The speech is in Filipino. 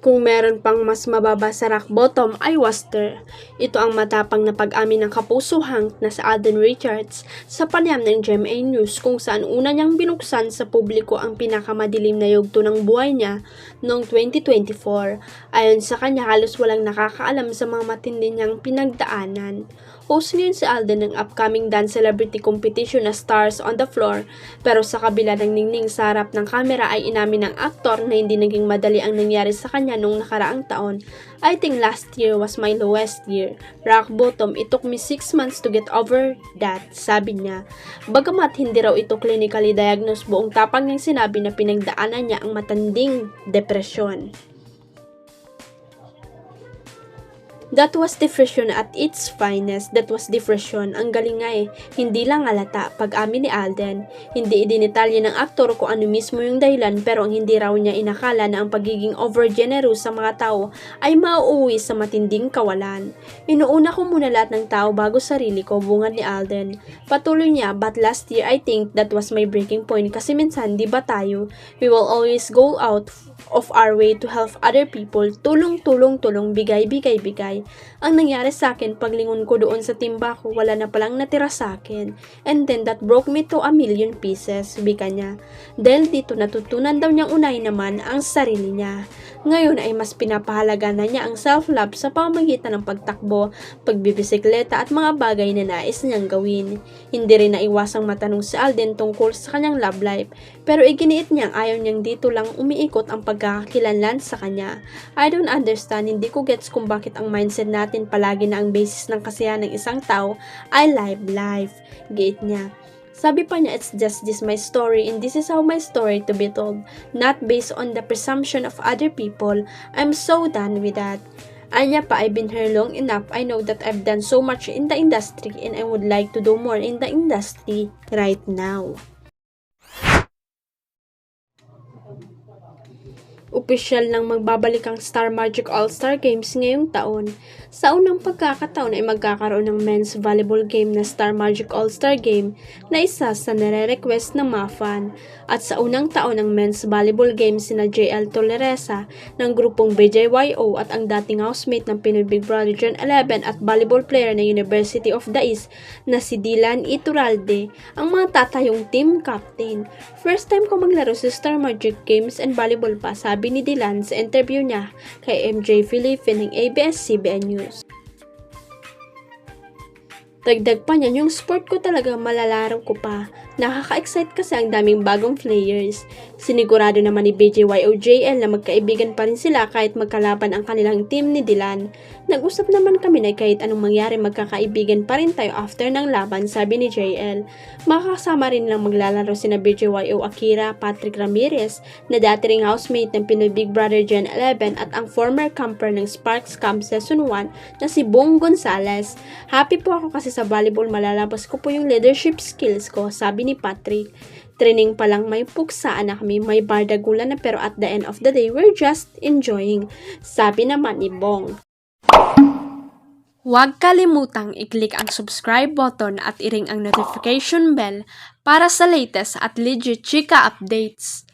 Kung meron pang mas mababa sa rock bottom ay Worcester. Ito ang matapang na pag-amin ng kapuso Hank na sa Alden Richards sa panayam ng GMA News kung saan una niyang binuksan sa publiko ang pinakamadilim na yugto ng buhay niya noong 2024. Ayon sa kanya, halos walang nakakaalam sa mga matindi niyang pinagdaanan. Host ngayon si Alden ng upcoming dance celebrity competition na Stars on the Floor, pero sa kabila ng ningning sa harap ng kamera ay inamin ng aktor na hindi naging madali ang nangyari sa kanya nung nakaraang taon. I think last year was my lowest year. Rock bottom, it took me 6 months to get over that, sabi niya. Bagamat hindi raw ito clinically diagnosed, buong tapang niyang sinabi na pinagdaanan niya ang matanding depresyon. That was depression at its finest. That was depression. Ang galing nga eh. Hindi lang halata. Pag-amin ni Alden, hindi idinitalya ng aktor kung ano mismo yung dahilan, pero ang hindi raw niya inakala na ang pagiging over-generous sa mga tao ay mauuwi sa matinding kawalan. Inuuna ko muna lahat ng tao bago sarili ko, bungad ni Alden. Patuloy niya, but last year I think that was my breaking point kasi minsan di ba tayo, we will always go out of our way to help other people. Tulong, bigay. Ang nangyari sa akin, paglingon ko doon sa timba ko, wala na palang natira sa akin. And then that broke me to 1,000,000 pieces, bika niya. Dahil dito natutunan daw niyang unahin naman ang sarili niya. Ngayon ay mas pinapahalaga na niya ang self-love sa pamamagitan ng pagtakbo, pagbibisikleta at mga bagay na nais niyang gawin. Hindi rin naiwasang matanong si Alden tungkol sa kanyang love life, pero iginiit niyang ayaw niyang dito lang umiikot ang pagkakakilanlan sa kanya. I don't understand, hindi ko gets kung bakit ang mindset natin palagi na ang basis ng kasiyahan ng isang tao ay life. Giit niya. Sabi pa niya, it's just this my story and this is how my story to be told, not based on the presumption of other people. I'm so done with that. Anya pa, I've been here long enough. I know that I've done so much in the industry and I would like to do more in the industry right now. Opisyal nang magbabalik ang Star Magic All-Star Games ngayong taon. Sa unang pagkakataon ay magkakaroon ng men's volleyball game na Star Magic All-Star Game na isa sa nare-request ng mga fan. At sa unang taon ng men's volleyball game sina JL Toleresa ng grupong BJYO at ang dating housemate ng Pinoy Big Brother Gen 11 at volleyball player ng University of the East na si Dylan Iturralde ang mga tatayong team captain. First time ko maglaro sa Star Magic Games and volleyball pa, sabi ni Dylan sa interview niya kay MJ Philippine ng ABS-CBN News. Dagdag pa niya, yung sport ko talaga malalaro ko pa. Nakaka-excite kasi ang daming bagong players. Sinigurado naman ni BJYO-JL na magkaibigan pa rin sila kahit magkalaban ang kanilang team ni Dylan. Nag-usap naman kami na kahit anong mangyari magkakaibigan pa rin tayo after ng laban, sabi ni JL. Makakasama rin lang maglalaro sina BJYO Akira, Patrick Ramirez na dati ring housemate ng Pinoy Big Brother Gen 11 at ang former camper ng Sparks Camp Season 1 na si Bong Gonzales. Happy po ako kasi sa volleyball malalabas ko po yung leadership skills ko, sabi ni Patrick. Training pa lang may puksaan na kami, may bardagulan na pero at the end of the day, we're just enjoying, sabi naman ni Bong. Huwag kalimutang i-click ang subscribe button at i-ring ang notification bell para sa latest at legit chika updates.